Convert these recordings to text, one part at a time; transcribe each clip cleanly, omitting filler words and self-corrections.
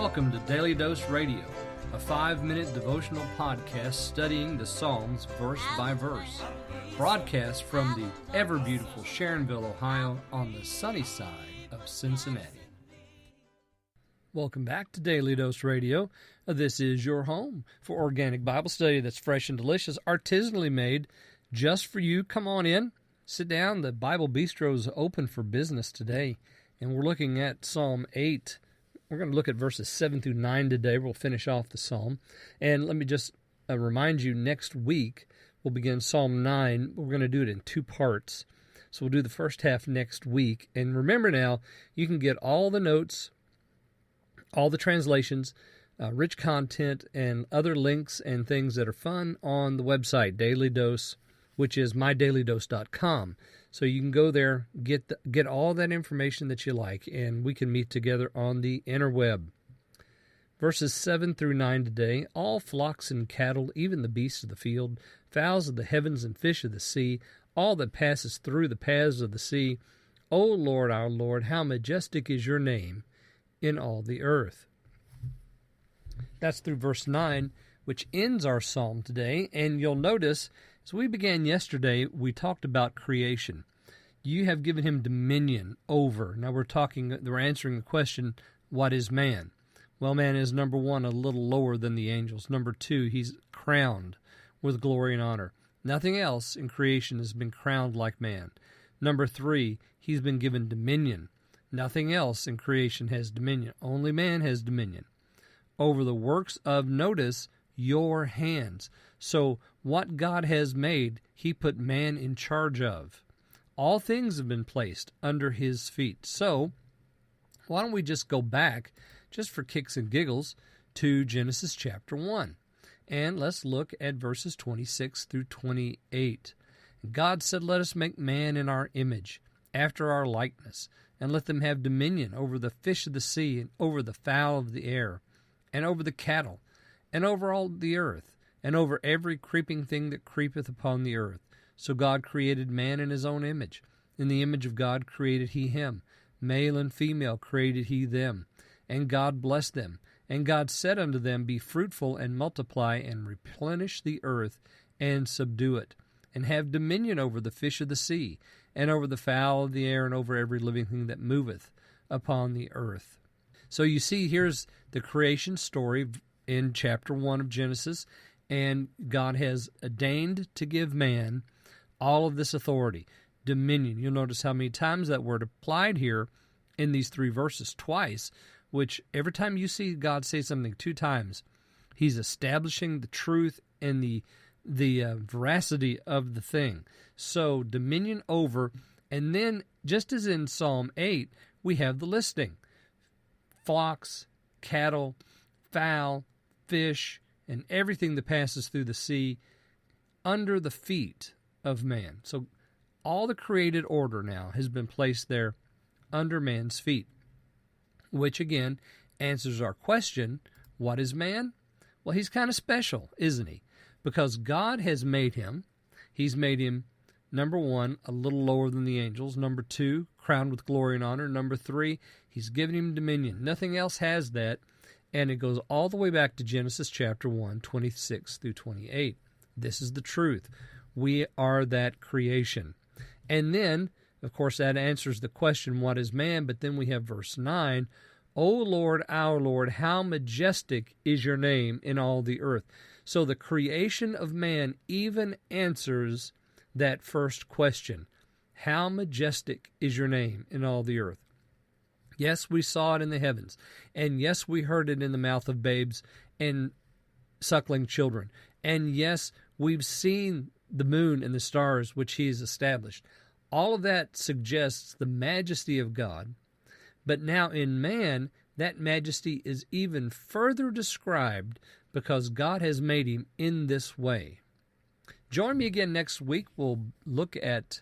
Welcome to Daily Dose Radio, a 5-minute devotional podcast studying the Psalms verse by verse. Broadcast from the ever-beautiful Sharonville, Ohio, on the sunny side of Cincinnati. Welcome back to Daily Dose Radio. This is your home for organic Bible study that's fresh and delicious, artisanally made just for you. Come on in, sit down. The Bible Bistro is open for business today, and we're looking at Psalm 8. We're going to look at verses 7 through 9 today. We'll finish off the psalm. And let me just remind you, next week we'll begin Psalm 9. We're going to do it in 2 parts. So we'll do the first half next week. And remember now, you can get all the notes, all the translations, rich content, and other links and things that are fun on the website, Daily Dose, which is mydailydose.com. So you can go there, get all that information that you like, and we can meet together on the interweb. Verses 7 through 9 today, all flocks and cattle, even the beasts of the field, fowls of the heavens and fish of the sea, all that passes through the paths of the sea. O Lord, our Lord, how majestic is your name in all the earth. That's through verse 9, which ends our psalm today, and you'll notice as we began yesterday, we talked about creation. You have given him dominion over. Now we're answering the question, what is man? Well, man is, number 1, a little lower than the angels. Number 2, he's crowned with glory and honor. Nothing else in creation has been crowned like man. Number 3, he's been given dominion. Nothing else in creation has dominion. Only man has dominion over the works of, notice, your hands. So what God has made, he put man in charge of. All things have been placed under his feet. So why don't we just go back, just for kicks and giggles, to Genesis chapter 1. And let's look at verses 26 through 28. God said, let us make man in our image, after our likeness, and let them have dominion over the fish of the sea, and over the fowl of the air, and over the cattle, and over all the earth, and over every creeping thing that creepeth upon the earth. So God created man in his own image. In the image of God created he him. Male and female created he them. And God blessed them. And God said unto them, be fruitful and multiply, and replenish the earth, and subdue it, and have dominion over the fish of the sea, and over the fowl of the air, and over every living thing that moveth upon the earth. So you see, here's the creation story in chapter 1 of Genesis, and God has deigned to give man all of this authority, dominion. You'll notice how many times that word applied here in these 3 verses, twice, which every time you see God say something 2 times, he's establishing the truth and the veracity of the thing. So dominion over, and then just as in Psalm 8, we have the listing. Flocks, cattle, fowl, fish, and everything that passes through the sea under the feet of man. So all the created order now has been placed there under man's feet, which again answers our question, what is man? Well, he's kind of special, isn't he? Because God has made him. He's made him, number 1, a little lower than the angels. Number 2, crowned with glory and honor. Number 3, he's given him dominion. Nothing else has that. And it goes all the way back to Genesis chapter 1, 26 through 28. This is the truth. We are that creation. And then, of course, that answers the question, what is man? But then we have verse 9, O Lord, our Lord, how majestic is your name in all the earth. So the creation of man even answers that first question. How majestic is your name in all the earth? Yes, we saw it in the heavens. And yes, we heard it in the mouth of babes and suckling children. And yes, we've seen the moon and the stars which he has established. All of that suggests the majesty of God. But now in man, that majesty is even further described because God has made him in this way. Join me again next week. We'll look at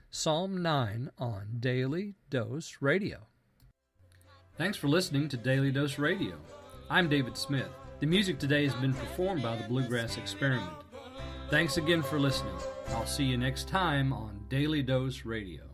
Psalm 9 on Daily Dose Radio. Thanks for listening to Daily Dose Radio. I'm David Smith. The music today has been performed by the Bluegrass Experiment. Thanks again for listening. I'll see you next time on Daily Dose Radio.